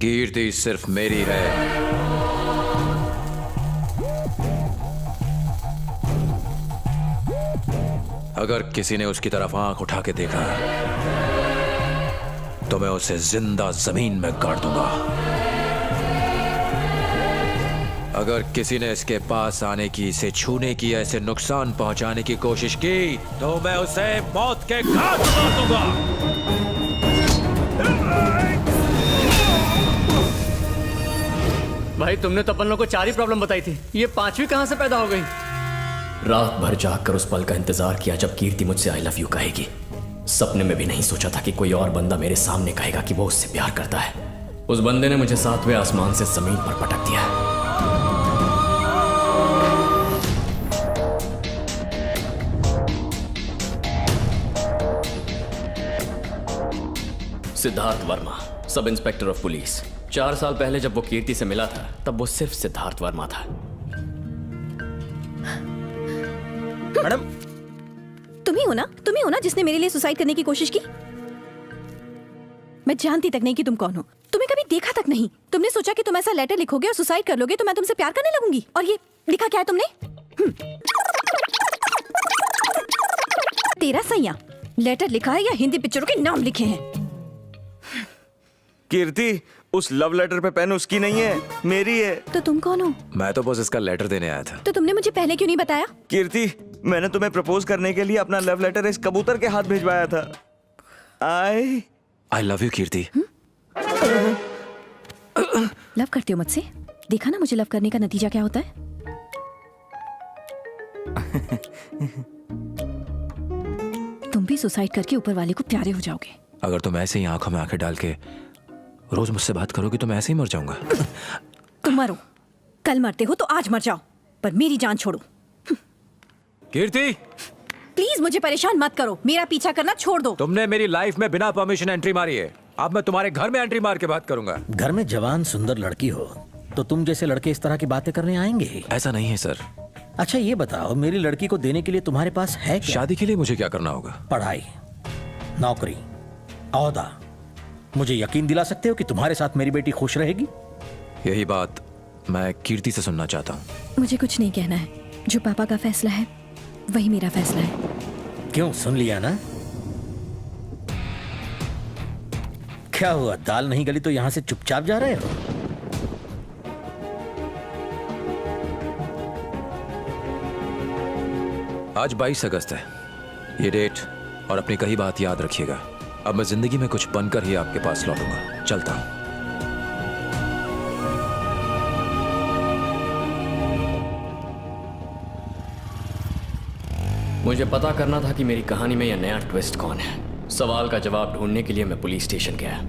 कीर्ति सिर्फ मेरी है। अगर किसी ने उसकी तरफ आंख उठा के देखा तो मैं उसे जिंदा जमीन में गाड़ दूंगा। अगर किसी ने इसके पास आने की, इसे छूने की, ऐसे नुकसान पहुंचाने की कोशिश की तो मैं उसे मौत के घाट उतार दूंगा। भाई तुमने तो अपन लोग को 4 ही प्रॉब्लम बताई थी, ये 5वीं कहां से पैदा हो गई? रात भर जागकर उस पल का इंतजार किया जब कीर्ति मुझसे आई लव यू कहेगी। सपने में भी नहीं सोचा था कि कोई और बंदा मेरे सामने कहेगा कि वो उससे प्यार करता है। उस बंदे ने मुझे 7वें आसमान से जमीन पर पटक दिया। Siddharth Verma, sub inspector of police. 4 साल पहले जब वो कीर्ति से मिला था तब वो सिर्फ सिद्धार्थ वर्मा था। मैडम, तुम ही हो ना जिसने मेरे लिए सुसाइड करने की कोशिश की? मैं जानती तक नहीं कि तुम कौन हो, तुम्हें कभी देखा तक नहीं। तुमने सोचा कि तुम ऐसा लेटर लिखोगे और सुसाइड कर लोगे तो मैं तुमसे प्यार करने लगूंगी। और ये लिखा क्या है तुमने? तेरा सैया लेटर लिखा है या हिंदी पिक्चरों के नाम लिखे हैं? कीर्ति, उस लव लेटर पे पेन उसकी नहीं है, मेरी है। तो तुम कौन हो? मैं तो बस इसका लेटर देने आया था। तो तुमने मुझे पहले क्यों नहीं बताया? कीर्ति, मैंने तुम्हें प्रपोज करने के लिए अपना लव लेटर इस कबूतर के हाथ भिजवाया था। I love you Kirti. Love करते हो मुझसे? देखा ना मुझे लव करने का नतीजा क्या होता है। तुम भी सुसाइड करके ऊपर वाले को प्यारे हो जाओगे। अगर तुम ऐसे ही आंखों में आंखें डाल के रोज मुझसे बात करोगी तो मैं ऐसे ही मर जाऊंगा। तुम मरो, कल मरते हो तो आज मर जाओ, पर मेरी जान छोड़ो। कीर्ति, प्लीज मुझे परेशान मत करो, मेरा पीछा करना छोड़ दो। तुमने मेरी लाइफ में बिना परमिशन एंट्री मारी है, अब मैं तुम्हारे घर में एंट्री मार के बात करूंगा। घर में जवान सुंदर लड़की हो तो तुम जैसे लड़के इस तरह की बातें करने आएंगे ही। ऐसा नहीं है सर। अच्छा ये बताओ, मेरी लड़की को देने के लिए तुम्हारे पास है क्या? शादी के लिए मुझे क्या करना होगा? पढ़ाई, नौकरी, औहदा। मुझे यकीन दिला सकते हो कि तुम्हारे साथ मेरी बेटी खुश रहेगी? यही बात मैं कीर्ति से सुनना चाहता हूँ। मुझे कुछ नहीं कहना है, जो पापा का फैसला है वही मेरा फैसला है। क्यों, सुन लिया ना? क्या हुआ, दाल नहीं गली तो यहां से चुपचाप जा रहे हो? आज 22 अगस्त है, ये डेट और अपनी कही बात याद रखिएगा। अब मैं जिंदगी में कुछ बनकर ही आपके पास लौटूंगा। चलता हूं। मुझे पता करना था कि मेरी कहानी में यह नया ट्विस्ट कौन है। सवाल का जवाब ढूंढने के लिए मैं पुलिस स्टेशन गया।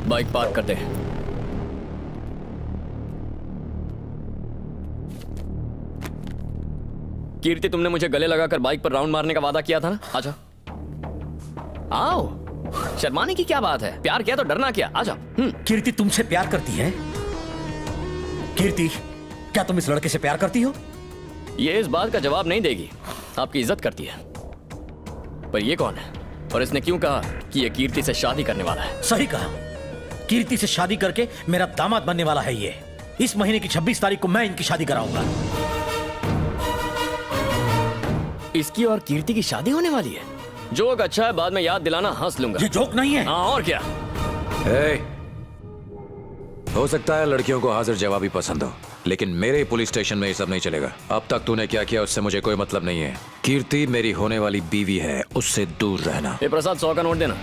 बाइक पार्क करते हैं। कीर्ति, तुमने मुझे गले लगाकर बाइक पर राउंड मारने का वादा किया था ना? आजा, आओ। शर्माने की क्या बात है? प्यार किया तो डरना क्या? आजा। कीर्ति तुमसे प्यार करती है? कीर्ति, क्या तुम इस लड़के से प्यार करती हो? ये इस बात का जवाब नहीं देगी। आपकी इज्जत करती है। पर ये कौन है और इसने क्यों कहा कि ये कीर्ति से शादी करने वाला है? सही कहा, कीर्ति से शादी करके मेरा दामाद बनने वाला है ये। इस महीने की 26 तारीख को मैं इनकी शादी कराऊंगा। इसकी और कीर्ति की शादी होने वाली है। जोक अच्छा है, बाद में याद दिलाना, हंस लूंगा। ये जोक नहीं है। हाँ और क्या? हो सकता है लड़कियों को हाजिर जवाबी पसंद हो, लेकिन मेरे पुलिस स्टेशन में ये सब नहीं चलेगा। अब तक तूने क्या किया उससे मुझे कोई मतलब नहीं है। कीर्ति मेरी होने वाली बीवी है, उससे दूर रहना। ए प्रसाद, 100 का नोट देना।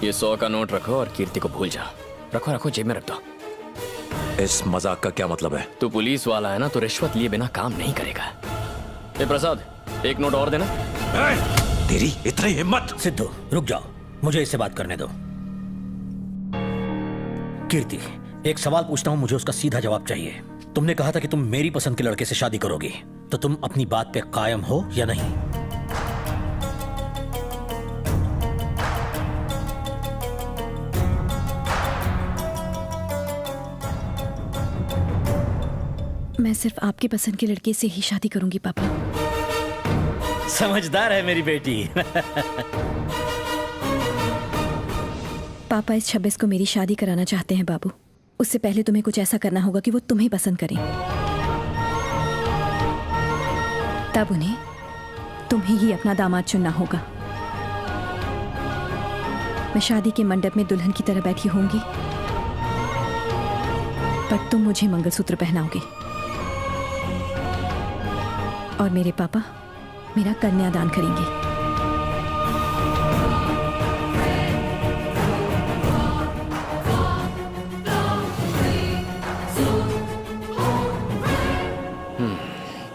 ये 100 का नोट रखो और कीर्ति को भूल जा। रखो रखो, जेब में रख दो। इस मजाक का क्या मतलब है? तू पुलिस वाला है ना, तो रिश्वत लिए बिना काम नहीं करेगा। ए प्रसाद, 1 नोट और देना। तेरी इतनी हिम्मत! सिद्धू रुक जाओ, मुझे इससे बात करने दो। कीर्ति, एक सवाल पूछता हूं, मुझे उसका सीधा जवाब चाहिए। तुमने कहा था कि तुम मेरी पसंद के लड़के से शादी करोगी, तो तुम अपनी बात पे कायम हो या नहीं? मैं सिर्फ आपकी पसंद के लड़के से ही शादी करूंगी पापा। समझदार है मेरी बेटी। पापा इस 26 को मेरी शादी कराना चाहते हैं बाबू। उससे पहले तुम्हें कुछ ऐसा करना होगा कि वो तुम्हें पसंद करें। तब उन्हें तुम्हें ही अपना दामाद चुनना होगा। मैं शादी के मंडप में दुल्हन की तरह बैठी होंगी, पर तुम मुझे मंगलसूत्र पहनाओगे और मेरे पापा मेरा कन्यादान करेंगे।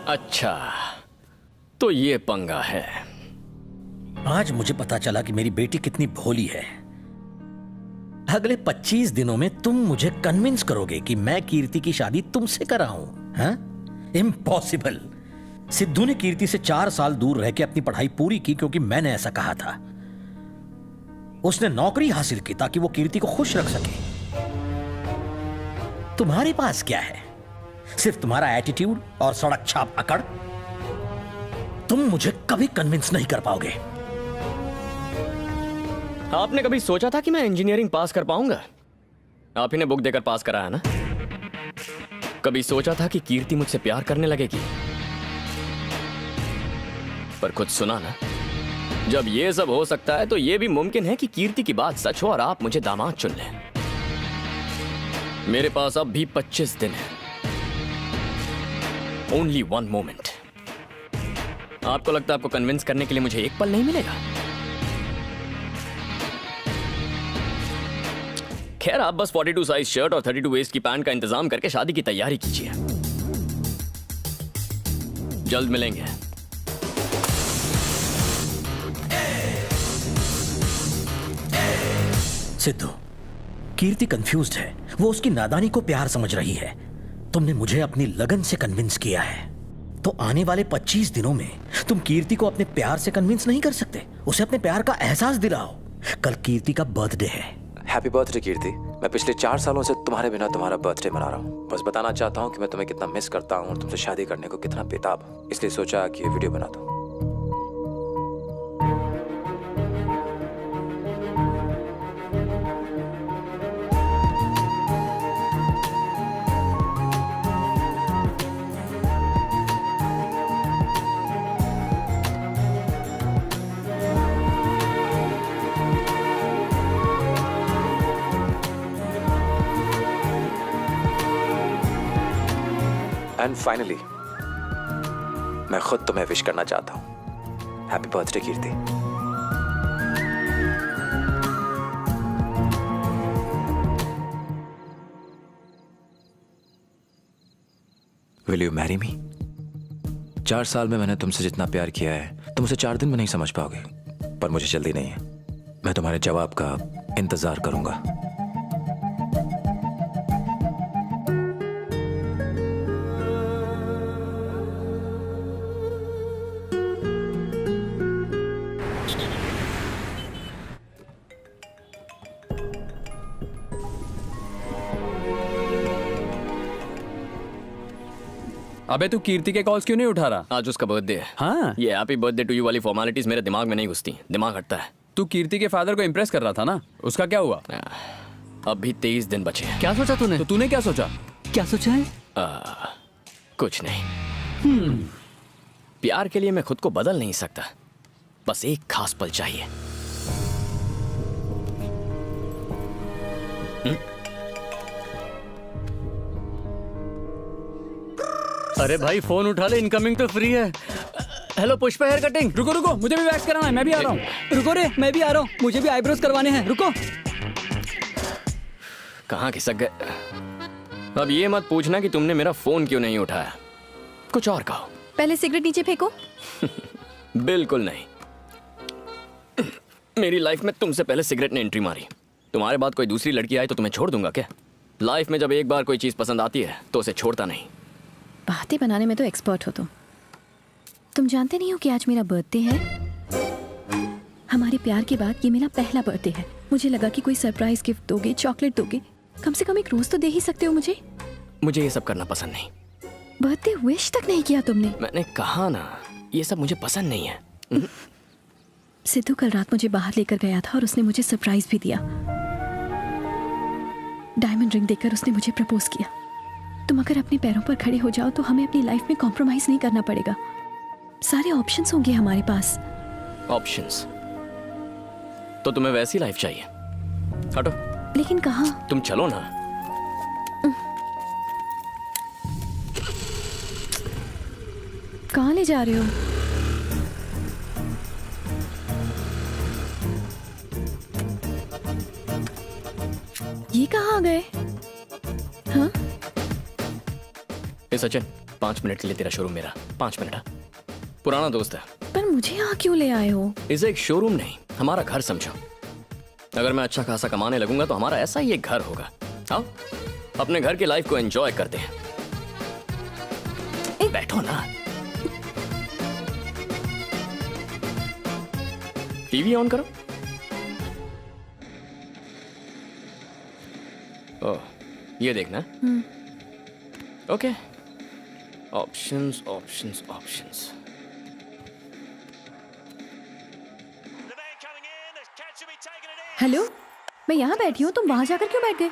अच्छा, तो ये पंगा है। आज मुझे पता चला कि मेरी बेटी कितनी भोली है। अगले 25 दिनों में तुम मुझे कन्विंस करोगे कि मैं कीर्ति की शादी तुमसे कराऊं? हाँ? इम्पॉसिबल। सिद्धू ने कीर्ति से 4 साल दूर रह के अपनी पढ़ाई पूरी की क्योंकि मैंने ऐसा कहा था। उसने नौकरी हासिल की ताकि वो कीर्ति को खुश रख सके। तुम्हारे पास क्या है? सिर्फ तुम्हारा एटीट्यूड और सड़क छाप अकड़। तुम मुझे कभी कन्विंस नहीं कर पाओगे। आपने कभी सोचा था कि मैं इंजीनियरिंग पास कर पाऊंगा? आप ही ने बुक देकर पास कराया ना। कभी सोचा था कि कीर्ति मुझसे प्यार करने लगेगी? पर कुछ सुना ना, जब ये सब हो सकता है तो ये भी मुमकिन है कि कीर्ति की बात सच हो और आप मुझे दामाद चुन लें। मेरे पास अब भी 25 दिन है। Only 1 moment. आपको लगता है आपको कन्विंस करने के लिए मुझे एक पल नहीं मिलेगा? खैर, आप बस 42 साइज शर्ट और 32 वेस्ट की पैंट का इंतजाम करके शादी की तैयारी कीजिए। जल्द मिलेंगे। सिद्धू, कीर्ति कंफ्यूज्ड है। वो उसकी नादानी को प्यार समझ रही है। तुमने मुझे अपनी लगन से कन्विंस किया है, तो आने वाले 25 दिनों में तुम कीर्ति को अपने प्यार से कन्विंस नहीं कर सकते? उसे अपने प्यार का एहसास दिलाओ। कल कीर्ति का बर्थडे है। हैप्पी बर्थडे कीर्ति। मैं पिछले 4 सालों से तुम्हारे बिना तुम्हारा बर्थडे मना रहा हूँ। बस बताना चाहता हूँ कि मैं तुम्हें कितना मिस करता हूँ और तुमसे शादी करने को कितना बेताब हूँ। इसलिए सोचा कि ये वीडियो बना दूँ। एंड फाइनली मैं खुद तुम्हें विश करना चाहता हूं। Happy birthday Kirti. Will you marry me? 4 साल में मैंने तुमसे जितना प्यार किया है तुम उसे 4 दिन में नहीं समझ पाओगे, पर मुझे जल्दी नहीं है। मैं तुम्हारे जवाब का इंतजार करूंगा। अबे तू कीर्ति के कॉल्स क्यों नहीं उठा रहा? आज उसका बर्थडे है। हाँ, ये हैप्पी बर्थडे टू यू वाली फॉर्मेलिटीज मेरे दिमाग में नहीं घुसती, दिमाग हटता है। तू कीर्ति के फादर को इम्प्रेस कर रहा था ना, उसका क्या हुआ? अब भी 23 दिन बचे हैं। क्या सोचा तूने? तो तूने क्या सोचा? क्या सोचा है? कुछ नहीं। प्यार के लिए मैं खुद को बदल नहीं सकता, बस एक खास पल चाहिए। अरे भाई फोन उठा ले, इनकमिंग तो फ्री है। Hello Pushpa hair cutting. रुको रुको, मुझे भी वैक्स कराना है, मैं भी आ रहा हूँ। रुको रे, मैं भी आ रहा हूँ, मुझे भी आईब्रोज करवाने हैं। रुको। कहाँ खिसक गए? अब ये मत पूछना कि तुमने मेरा फोन क्यों नहीं उठाया, कुछ और कहो। पहले सिगरेट नीचे फेंको। बिल्कुल नहीं। मेरी लाइफ में तुमसे पहले सिगरेट ने एंट्री मारी। तुम्हारे बाद कोई दूसरी लड़की आई तो तुम्हें छोड़ दूंगा क्या? लाइफ में जब एक बार कोई चीज पसंद आती है तो उसे छोड़ता नहीं। बातें बनाने में तो एक्सपर्ट हो तुम जानते नहीं हो कि आज मेरा बर्थडे है? हमारे प्यार के बाद ये मेरा पहला बर्थडे है। मुझे लगा कि कोई सरप्राइज गिफ्ट दोगे, चॉकलेट दोगे, कम से कम एक रोज तो दे ही सकते हो मुझे। मुझे ये सब करना पसंद नहीं। बर्थडे विश तक नहीं किया तुमने। मैंने कहा ना, ये सब मुझे पसंद नहीं है। सिद्धू कल रात मुझे बाहर लेकर गया था और उसने मुझे सरप्राइज भी दिया। डायमंड रिंग देकर उसने मुझे प्रपोज किया। तुम अगर अपने पैरों पर खड़े हो जाओ तो हमें अपनी लाइफ में कॉम्प्रोमाइज नहीं करना पड़ेगा। सारे ऑप्शंस होंगे हमारे पास। ऑप्शंस? तो तुम्हें वैसी लाइफ चाहिए? हटो। लेकिन कहाँ? तुम चलो ना। कहाँ ले जा रहे हो? ये कहाँ आ गए? हाँ? ए सचिन, 5 मिनट के लिए तेरा शोरूम मेरा। 5 मिनट। हाँ? पुराना दोस्त है। पर मुझे यहाँ क्यों ले आए हो? इसे एक शोरूम नहीं, हमारा घर समझो। अगर मैं अच्छा खासा कमाने लगूंगा तो हमारा ऐसा ही एक घर होगा। आओ अपने घर की लाइफ को एंजॉय करते हैं। बैठो ना। टीवी ऑन करो। ओह, ये देखना। Okay. Options options options. Hello, मैं यहाँ बैठी हूँ, तुम वहां जाकर क्यों बैठ गए?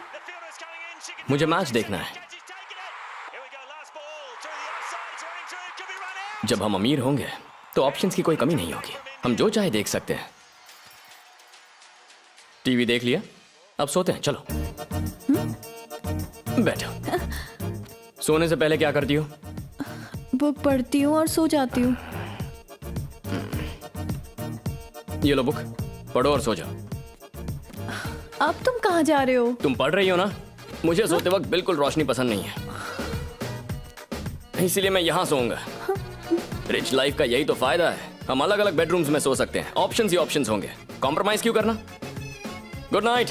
मुझे मैच देखना है। जब हम अमीर होंगे तो ऑप्शंस की कोई कमी नहीं होगी। हम जो चाहे देख सकते हैं। टीवी देख लिया, अब सोते हैं। चलो बैठो। सोने से पहले क्या करती हो? बुक पढ़ती हूँ और सो जाती हूँ। ये लो बुक, पढ़ो और सो जाओ। अब तुम कहाँ जा रहे हो? तुम पढ़ रही हो ना? मुझे सोते वक्त बिल्कुल रोशनी पसंद नहीं है, इसीलिए मैं यहाँ सोऊंगा। रिच लाइफ का यही तो फायदा है, हम अलग अलग बेडरूम्स में सो सकते हैं। ऑप्शंस ही ऑप्शंस होंगे, कॉम्प्रोमाइज क्यों करना? Good night.